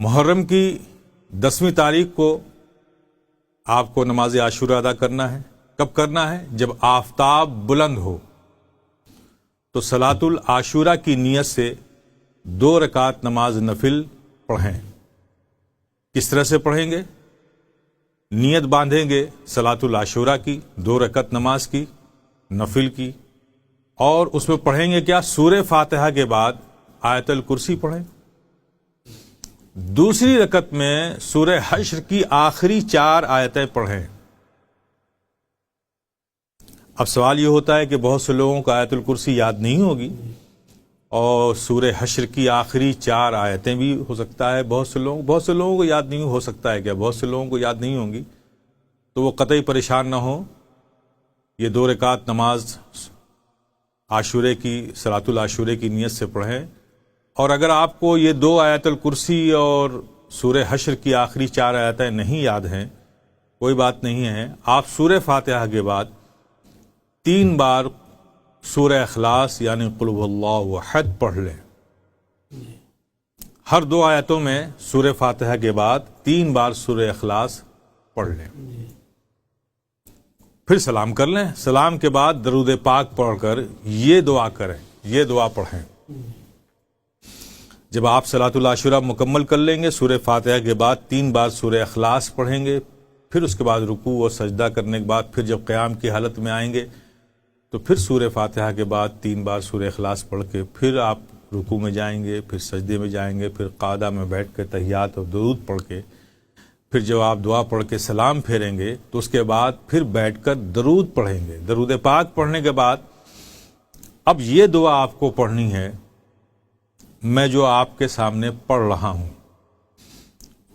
محرم کی 10ویں تاریخ کو آپ کو نماز عاشورہ ادا کرنا ہے۔ کب کرنا ہے؟ جب آفتاب بلند ہو تو صلاۃ العاشورہ کی نیت سے 2 رکعت نماز نفل پڑھیں۔ کس طرح سے پڑھیں گے؟ نیت باندھیں گے صلاۃ العاشورہ کی 2 رکعت نماز کی نفل کی، اور اس میں پڑھیں گے کیا؟ سورہ فاتحہ کے بعد آیت الکرسی پڑھیں۔ دوسری رکعت میں سورہ حشر کی آخری 4 آیتیں پڑھیں۔ اب سوال یہ ہوتا ہے کہ بہت سے لوگوں کو آیت الکرسی یاد نہیں ہوگی، اور سورہ حشر کی آخری 4 آیتیں بھی ہو سکتا ہے بہت سے لوگوں کو یاد نہیں ہو سکتا ہے، کیا بہت سے لوگوں کو یاد نہیں ہوں گی، تو وہ قطعی پریشان نہ ہو۔ یہ 2 رکعت نماز عاشورے کی، صلاۃ العاشورے کی نیت سے پڑھیں، اور اگر آپ کو یہ 2 آیت الکرسی اور سورہ حشر کی آخری 4 آیتیں نہیں یاد ہیں، کوئی بات نہیں ہے، آپ سورہ فاتحہ کے بعد 3 بار سورہ اخلاص یعنی قل هو اللہ احد پڑھ لیں۔ ہر 2 آیتوں میں سورہ فاتحہ کے بعد 3 بار سورہ اخلاص پڑھ لیں، پھر سلام کر لیں۔ سلام کے بعد درود پاک پڑھ کر یہ دعا کریں، یہ دعا پڑھیں۔ جب آپ صلاۃ العاشورہ مکمل کر لیں گے، سورہ فاتحہ کے بعد 3 بار سورہ اخلاص پڑھیں گے، پھر اس کے بعد رکوع اور سجدہ کرنے کے بعد پھر جب قیام کی حالت میں آئیں گے تو پھر سورہ فاتحہ کے بعد 3 بار سورہ اخلاص پڑھ کے پھر آپ رکوع میں جائیں گے، پھر سجدے میں جائیں گے، پھر قعدہ میں بیٹھ کے تحیات اور درود پڑھ کے پھر جب آپ دعا پڑھ کے سلام پھیریں گے تو اس کے بعد پھر بیٹھ کر درود پڑھیں گے۔ درود پاک پڑھنے کے بعد اب یہ دعا آپ کو پڑھنی ہے، میں جو آپ کے سامنے پڑھ رہا ہوں،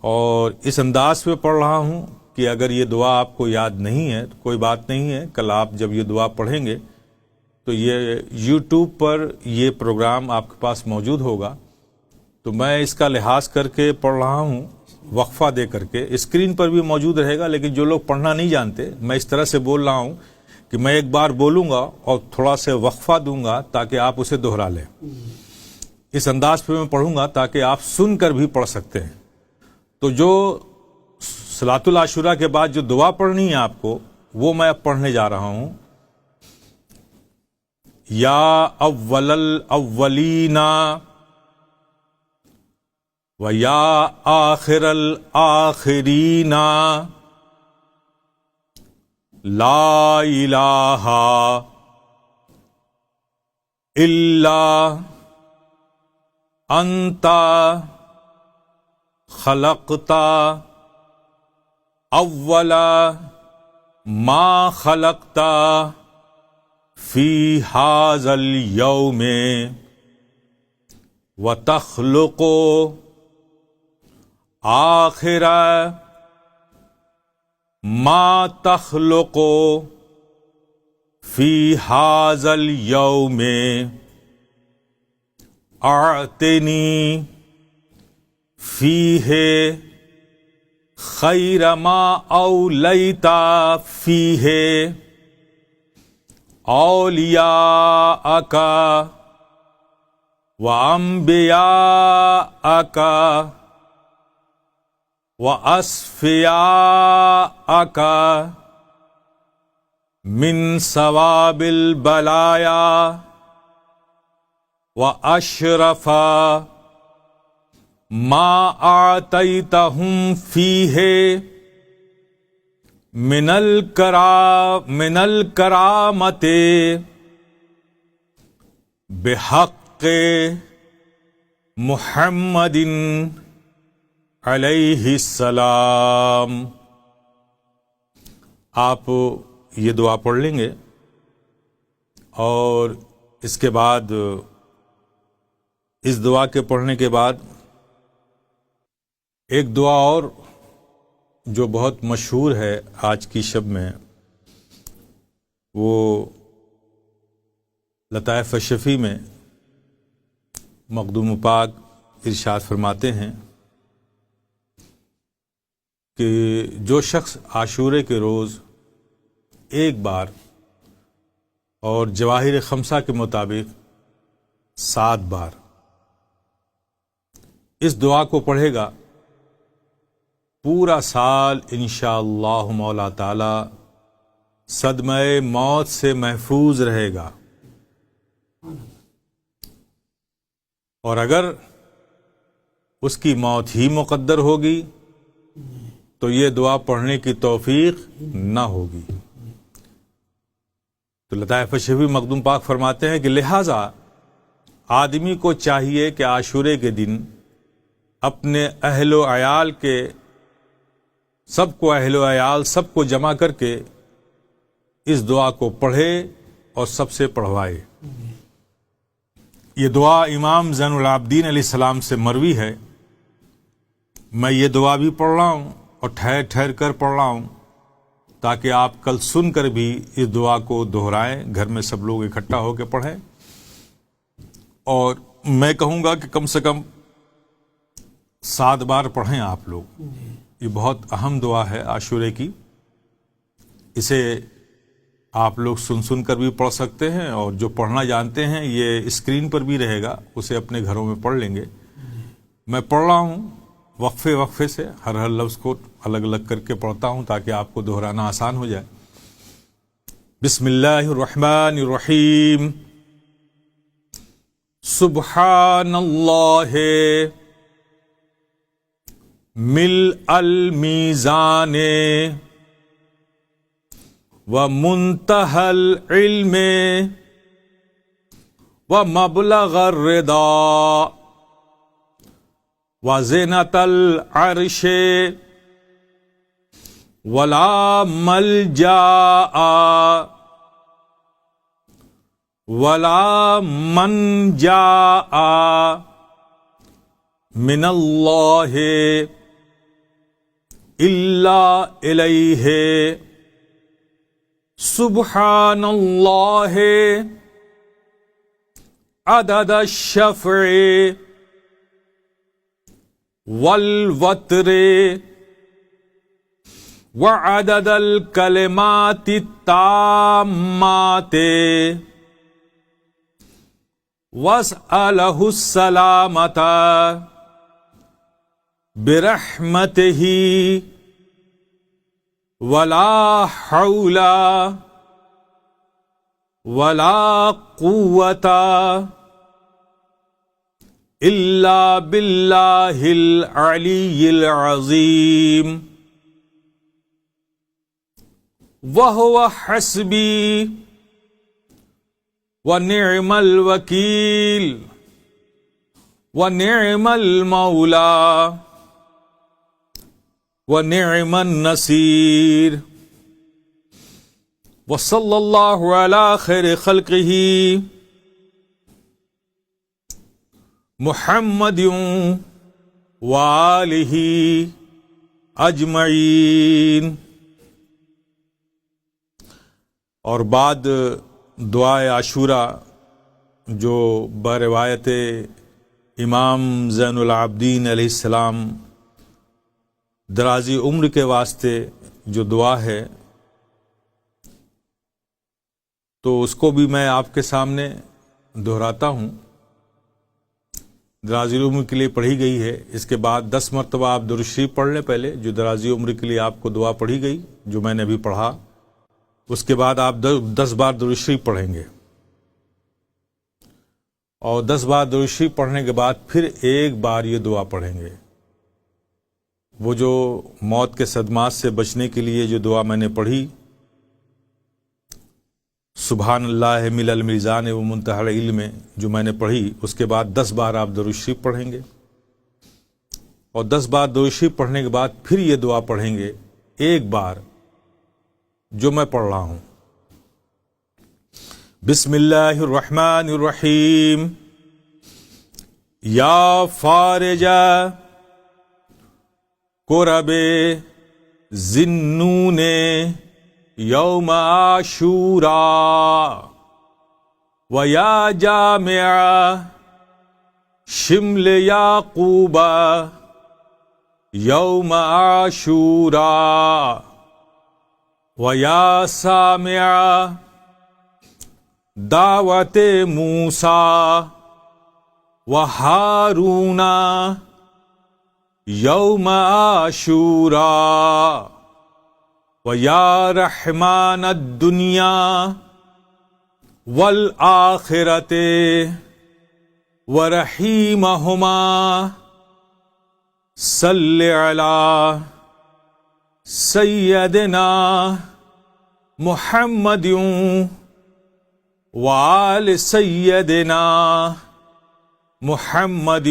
اور اس انداز پہ پڑھ رہا ہوں کہ اگر یہ دعا آپ کو یاد نہیں ہے تو کوئی بات نہیں ہے، کل آپ جب یہ دعا پڑھیں گے تو یہ یوٹیوب پر یہ پروگرام آپ کے پاس موجود ہوگا، تو میں اس کا لحاظ کر کے پڑھ رہا ہوں، وقفہ دے کر کے اسکرین پر بھی موجود رہے گا، لیکن جو لوگ پڑھنا نہیں جانتے، میں اس طرح سے بول رہا ہوں کہ میں ایک بار بولوں گا اور تھوڑا سے وقفہ دوں گا تاکہ آپ اسے دہرا لیں۔ اس انداز پہ میں پڑھوں گا تاکہ آپ سن کر بھی پڑھ سکتے ہیں۔ تو جو صلاۃ العاشورہ کے بعد جو دعا پڑھنی ہے آپ کو، وہ میں اب پڑھنے جا رہا ہوں۔ یا اول الاولین و یا آخر الآخرین لا الہ الا انت خلقت اول ما خلقت فی ھذا اليوم وتخلق آخر ما تخلق فی ھذا اليوم اعطنی فیہ خیر ما اولیت فیہ اولیاءک و انبیاءک و اصفیاءک من ثواب البلایا واشرف ما اعطیتہم فیہ من الکرامت بحق محمد علیہ السلام۔ آپ یہ دعا پڑھ لیں گے، اور اس کے بعد اس دعا کے پڑھنے کے بعد ایک دعا اور جو بہت مشہور ہے آج کی شب میں، وہ لطائف الشفیع میں مخدوم پاک ارشاد فرماتے ہیں کہ جو شخص عاشورے کے روز ایک بار اور جواہر خمسہ کے مطابق 7 بار اس دعا کو پڑھے گا پورا سال انشاءاللہ مولا تعالی صدمہ موت سے محفوظ رہے گا. اور اگر اس کی موت ہی مقدر ہوگی تو یہ دعا پڑھنے کی توفیق نہ ہوگی. تو لطائف شفیع مخدوم پاک فرماتے ہیں کہ لہٰذا آدمی کو چاہیے کہ عاشورے کے دن اپنے اہل و عیال کے سب کو جمع کر کے اس دعا کو پڑھے اور سب سے پڑھوائے. یہ دعا امام زین العابدین علیہ السلام سے مروی ہے. میں یہ دعا بھی پڑھ رہا ہوں اور ٹھہر ٹھہر کر پڑھ رہا ہوں تاکہ آپ کل سن کر بھی اس دعا کو دہرائیں، گھر میں سب لوگ اکٹھا ہو کے پڑھیں. اور میں کہوں گا کہ کم سے کم 7 بار پڑھیں آپ لوگ. یہ بہت اہم دعا ہے عاشورے کی. اسے آپ لوگ سن کر بھی پڑھ سکتے ہیں، اور جو پڑھنا جانتے ہیں یہ اسکرین پر بھی رہے گا، اسے اپنے گھروں میں پڑھ لیں گے. میں پڑھ رہا ہوں وقفے سے، ہر لفظ کو الگ الگ کر کے پڑھتا ہوں تاکہ آپ کو دہرانا آسان ہو جائے. بسم اللہ الرحمن الرحیم. سبحان اللہ ملء المیزان ومنتہى العلم ومبلغ الرضا وزینۃ العرش ولا ملجا ولا منجا من اللہ الا الیہ. سبحان اللہ عدد الشفع والوتر وعدد الکلمات التامات واسألہ السلامۃ برحمتہ ولا حول ولا قوة الا باللہ العلی العظیم. وہو حسبی ونعم الوکیل ونعم المولا ونعم النصیر. وصلی اللہ علی خیر خلقہ محمد وآلہ اجمعین. اور بعد دعائے عاشورہ جو بروایت امام زین العابدین علیہ السلام درازی عمر کے واسطے جو دعا ہے، تو اس کو بھی میں آپ کے سامنے دہراتا ہوں. درازی عمر کے لیے پڑھی گئی ہے. اس کے بعد 10 مرتبہ آپ درود شریف پڑھ لیں. پہلے جو درازی عمر کے لیے آپ کو دعا پڑھی گئی جو میں نے ابھی پڑھا، اس کے بعد آپ 10 بار درود شریف پڑھیں گے، اور 10 بار درود شریف پڑھنے کے بعد پھر ایک بار یہ دعا پڑھیں گے. وہ جو موت کے صدمات سے بچنے کے لیے جو دعا میں نے پڑھی، سبحان اللہ ملء المیزان ومنتہى العلم، جو میں نے پڑھی، اس کے بعد 10 بار آپ درود شریف پڑھیں گے، اور 10 بار درود شریف پڑھنے کے بعد پھر یہ دعا پڑھیں گے ایک بار جو میں پڑھ رہا ہوں. بسم اللہ الرحمن الرحیم. یا فارج کرب ذنون یوم عاشوراء و یا جامع شمل یعقوب یوم عاشوراء و یا سامع دعوت موسیٰ و ہارون یوم عاشوراء ویا رحمان الدنیا والآخرۃ ورحیمہما صلی علی سیدنا محمد وآل سیدنا محمد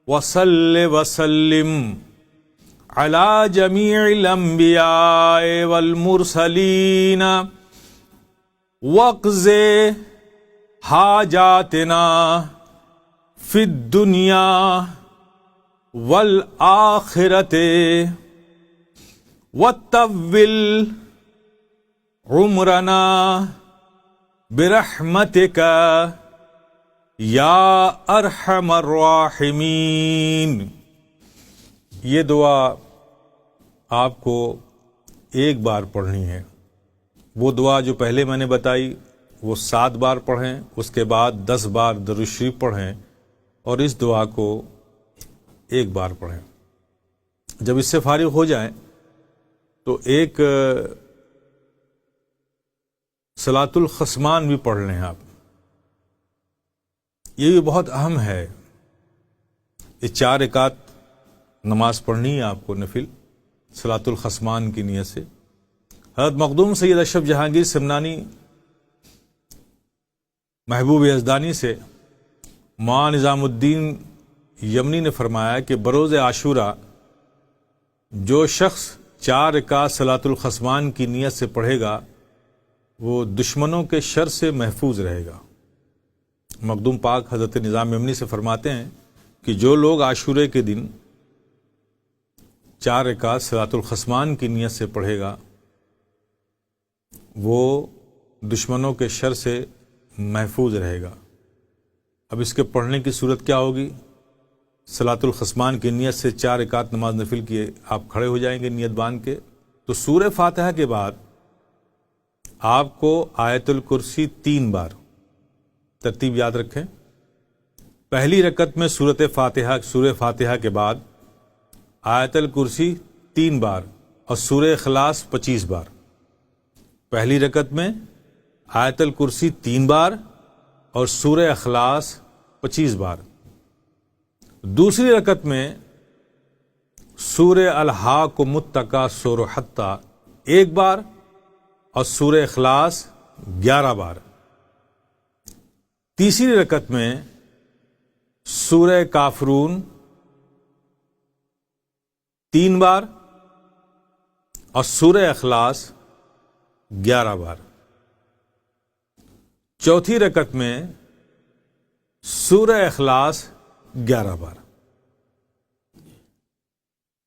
وصل وسلم علی جمیع الانبیاء والمرسلین واقض حاجاتنا فی الدنیا والآخرۃ وطول عمرنا برحمتک یا ارحم الراحمین۔ یہ دعا آپ کو ایک بار پڑھنی ہے۔ وہ دعا جو پہلے میں نے بتائی وہ 7 بار پڑھیں، اس کے بعد 10 بار درود شریف پڑھیں، اور اس دعا کو ایک بار پڑھیں۔ جب اس سے فارغ ہو جائیں تو ایک صلاۃ الخصمان بھی پڑھ لیں آپ۔ یہ بھی بہت اہم ہے۔ یہ 4 رکعت نماز پڑھنی ہے آپ کو نفل، صلاۃ الخصمان کی نیت سے۔ حضرت مخدوم سید اشرف جہانگیر سمنانی محبوب یزدانی سے مولانا نظام الدین یمنی نے فرمایا کہ بروز عاشوراء جو شخص 4 رکعت صلاۃ الخصمان کی نیت سے پڑھے گا وہ دشمنوں کے شر سے محفوظ رہے گا۔ مخدوم پاک حضرت نظام یمنی سے فرماتے ہیں کہ جو لوگ عاشورے کے دن 4 رکعت صلاۃ الخصمان کی نیت سے پڑھے گا وہ دشمنوں کے شر سے محفوظ رہے گا۔ اب اس کے پڑھنے کی صورت کیا ہوگی؟ صلاۃ الخصمان کی نیت سے 4 رکعت نماز نفل کیے آپ کھڑے ہو جائیں گے نیت باندھ کے، تو سورہ فاتحہ کے بعد آپ کو آیت الکرسی 3 بار، ترتیب یاد رکھیں، پہلی رکعت میں سورہ فاتحہ کے بعد آیت الکرسی 3 بار اور سورہ اخلاص 25 بار۔ پہلی رکعت میں آیت الکرسی 3 بار اور سورہ اخلاص 25 بار۔ دوسری رکعت میں سورہ الہاکم التکاثر حتی 1 بار اور سورہ اخلاص 11 بار۔ تیسری رکعت میں سورہ کافرون 3 بار اور سورہ اخلاص 11 بار۔ چوتھی رکعت میں سورہ اخلاص 11 بار۔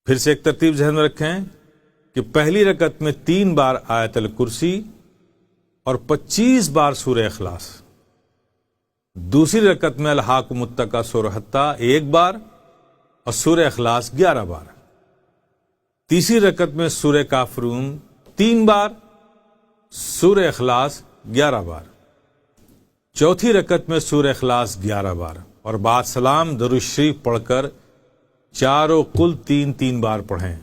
پھر سے ایک ترتیب ذہن میں رکھیں کہ پہلی رکعت میں 3 بار آیت الکرسی اور 25 بار سورہ اخلاص، دوسری رکعت میں الہاکم التکاثر حتی 1 بار اور سورہ اخلاص 11 بار، تیسری رکعت میں سورہ کافرون 3 بار، سورہ اخلاص 11 بار، چوتھی رکعت میں سورہ اخلاص 11 بار، اور بعد سلام درود شریف پڑھ کر چاروں کل 3 بار پڑھیں۔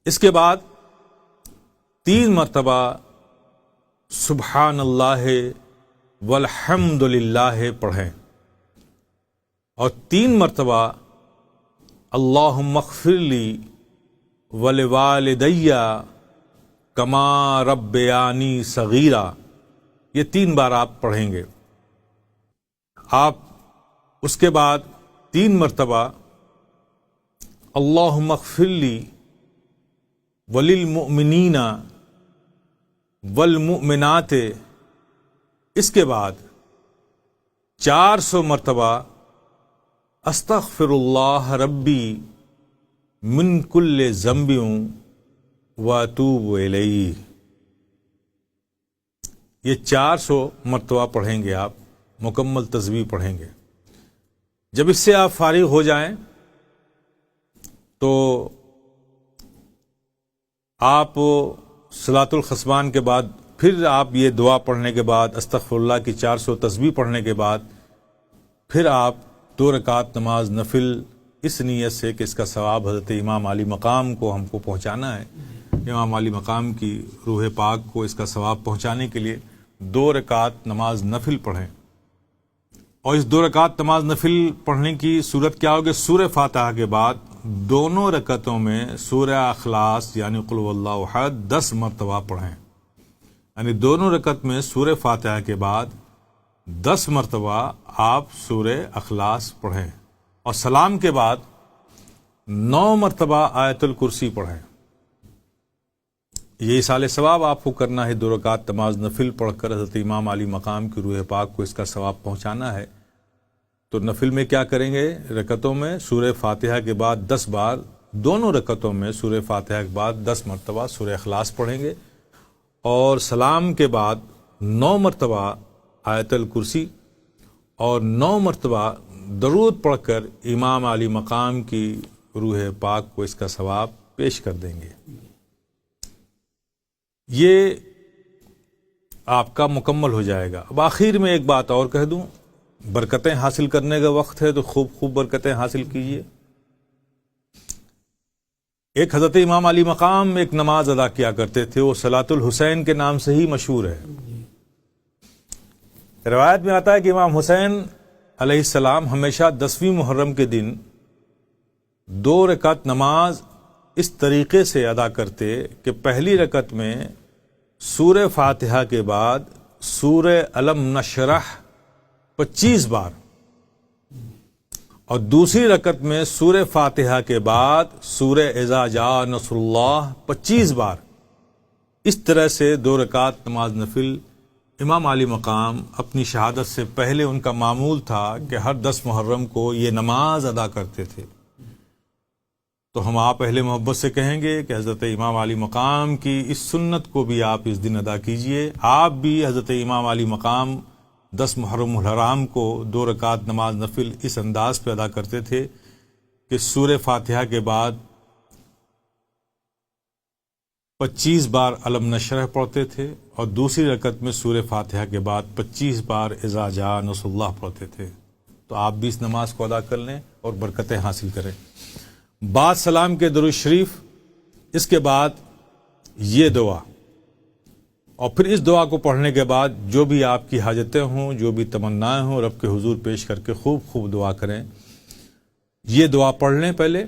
اس کے بعد 3 مرتبہ سبحان اللہ والحمد للہ پڑھیں، اور 3 مرتبہ اللہم اغفر لی ولوالدی کما ربیانی صغیرا، یہ 3 بار آپ پڑھیں گے۔ آپ اس کے بعد 3 مرتبہ اللہم اغفر لی وللمؤمنین والمؤمنات، اس کے بعد 400 مرتبہ استغفر اللہ ربی من کل ذنب واتوب الیہ، یہ 400 مرتبہ پڑھیں گے آپ، مکمل تسبیح پڑھیں گے۔ جب اس سے آپ فارغ ہو جائیں تو آپ صلاۃ الخصمان کے بعد پھر آپ یہ دعا پڑھنے کے بعد، استغفر اللہ کی 400 تسبیح پڑھنے کے بعد پھر آپ 2 رکعت نماز نفل اس نیت سے کہ اس کا ثواب حضرت امام علی مقام کو ہم کو پہنچانا ہے، امام علی مقام کی روح پاک کو اس کا ثواب پہنچانے کے لیے 2 رکعت نماز نفل پڑھیں۔ اور اس 2 رکعت نماز نفل پڑھنے کی صورت کیا ہوگی؟ سورہ فاتحہ کے بعد دونوں رکعتوں میں سورہ اخلاص یعنی قل هو اللہ احد 10 مرتبہ پڑھیں، یعنی دونوں رکعت میں سورہ فاتحہ کے بعد 10 مرتبہ آپ سورہ اخلاص پڑھیں، اور سلام کے بعد 9 مرتبہ آیت الکرسی پڑھیں۔ یہ ایصال ثواب آپ کو کرنا ہے، 2 رکعت نماز نفل پڑھ کر حضرت امام علی مقام کی روح پاک کو اس کا ثواب پہنچانا ہے۔ تو نفل میں کیا کریں گے؟ رکعتوں میں سورہ فاتحہ کے بعد 10 بار، دونوں رکعتوں میں سورہ فاتحہ کے بعد 10 مرتبہ سورہ اخلاص پڑھیں گے، اور سلام کے بعد 9 مرتبہ آیت الکرسی اور 9 مرتبہ درود پڑھ کر امام علی مقام کی روح پاک کو اس کا ثواب پیش کر دیں گے۔ یہ آپ کا مکمل ہو جائے گا۔ اب آخر میں ایک بات اور کہہ دوں، برکتیں حاصل کرنے کا وقت ہے تو خوب برکتیں حاصل کیجیے۔ ایک حضرت امام علی مقام ایک نماز ادا کیا کرتے تھے، وہ صلاۃ الحسین کے نام سے ہی مشہور ہے۔ روایت میں آتا ہے کہ امام حسین علیہ السلام ہمیشہ 10ویں محرم کے دن 2 رکعت نماز اس طریقے سے ادا کرتے کہ پہلی رکعت میں سورہ فاتحہ کے بعد سورہ الم نشرح 25 بار، اور دوسری رکعت میں سورہ فاتحہ کے بعد سورہ اذا جاء نصر اللہ 25 بار۔ اس طرح سے 2 رکعت نماز نفل امام علی مقام اپنی شہادت سے پہلے ان کا معمول تھا کہ ہر 10 محرم کو یہ نماز ادا کرتے تھے۔ تو ہم آپ اہل محبت سے کہیں گے کہ حضرت امام علی مقام کی اس سنت کو بھی آپ اس دن ادا کیجئے۔ آپ بھی حضرت امام علی مقام 10 محرم الحرام کو 2 رکعت نماز نفل اس انداز پہ ادا کرتے تھے کہ سورہ فاتحہ کے بعد 25 بار علم نشرح پڑھتے تھے، اور دوسری رکعت میں سورہ فاتحہ کے بعد 25 بار اذا جاء نصر اللہ پڑھتے تھے۔ تو آپ بھی اس نماز کو ادا کر لیں اور برکتیں حاصل کریں۔ بعد سلام کے درود شریف، اس کے بعد یہ دعا، اور پھر اس دعا کو پڑھنے کے بعد جو بھی آپ کی حاجتیں ہوں، جو بھی تمنائیں ہوں، رب کے حضور پیش کر کے خوب دعا کریں۔ یہ دعا پڑھ لیں پہلے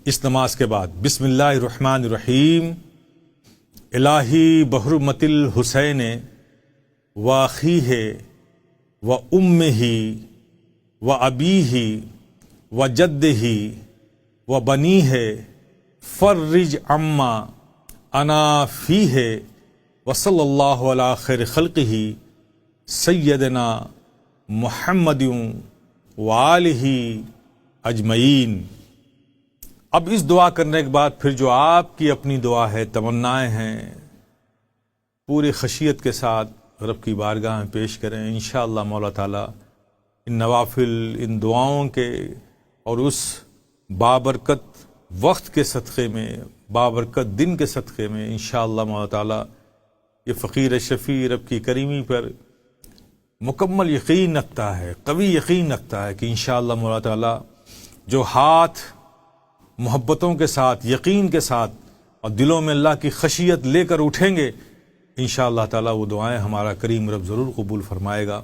اس نماز کے بعد: بسم اللہ الرحمن الرحیم، الہی بحرمت الحسین و اخیہ و امہ و ابیہ و جدہ و بنیہ فرج عما انا فیہ وصلی اللہ علی خیر خلقہ سیدنا محمد وآلہ اجمعین۔ اب اس دعا کرنے کے بعد پھر جو آپ کی اپنی دعا ہے، تمنائیں ہیں، پوری خشیت کے ساتھ رب کی بارگاہ میں پیش کریں۔ انشاءاللہ مولا تعالیٰ ان نوافل، ان دعاؤں کے اور اس بابرکت وقت کے صدقے میں، بابرکت دن کے صدقے میں انشاءاللہ مولا تعالیٰ یہ فقیر شفیع رب کی کریمی پر مکمل یقین رکھتا ہے، قوی یقین رکھتا ہے کہ انشاءاللہ مولا تعالیٰ جو ہاتھ محبتوں کے ساتھ، یقین کے ساتھ اور دلوں میں اللہ کی خشیت لے کر اٹھیں گے، انشاءاللہ تعالیٰ وہ دعائیں ہمارا کریم رب ضرور قبول فرمائے گا۔